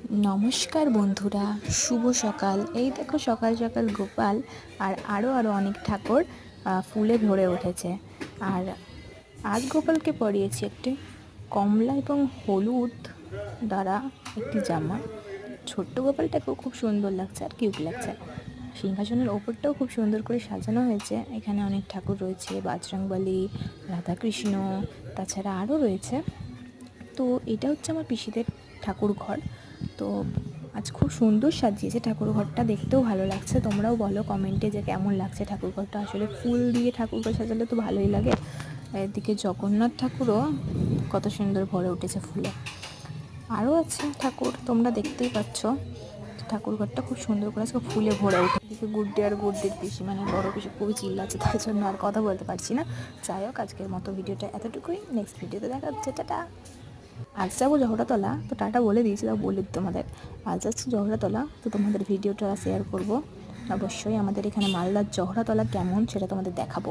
নমস্কার বন্ধুরা, শুভ সকাল। এই দেখো সকাল সকাল গোপাল আর আরও অনেক ঠাকুর ফুলে ভরে উঠেছে। আর আজ গোপালকে পরিয়েছি একটি কমলা এবং হলুদ দ্বারা একটি জামা। ছোট্ট গোপালটাকেও খুব সুন্দর লাগছে আর কিউট লাগছে। সিংহাসনের ওপরটাও খুব সুন্দর করে সাজানো হয়েছে। এখানে অনেক ঠাকুর রয়েছে, বাজরংবলী, রাধাকৃষ্ণ, তাছাড়া আরও রয়েছে। তো এটা হচ্ছে আমার পিসিদের ঠাকুর ঘর। তো আজ খুব সুন্দর সাজিয়েছে ঠাকুর ঘরটা, দেখতেও ভালো লাগছে। তোমরাও বলো কমেন্টে যে কেমন লাগছে ঠাকুর ঘরটা। আসলে ফুল দিয়ে ঠাকুর ঘর সাজালে তো ভালোই লাগে। এদিকে জগন্নাথ ঠাকুরও কত সুন্দর ভরে উঠেছে ফুলে। আরও আছে ঠাকুর, তোমরা দেখতেই পাচ্ছ। ঠাকুর ঘরটা খুব সুন্দর করে আজকে ফুলে ভরে উঠে। এদিকে গুড্ডি আর গুড্ডির পিসি মানে বড় পিসি খুবই চিল্লাচ্ছে, তার জন্য আর কথা বলতে পারছি না। যাই হোক, আজকের মতো ভিডিওটা এতটুকুই। নেক্সট ভিডিওতে দেখা হচ্ছে, টাটা। আজ যাবো জহড়াতলা, তো টাটা বলে দিয়েছি, তাও বলে তোমাদের। আজ যাচ্ছি জহড়াতলা, তো তোমাদের ভিডিওটা শেয়ার করব অবশ্যই। আমাদের এখানে মালদার জহড়াতলা কেমন সেটা তোমাদের দেখাবো।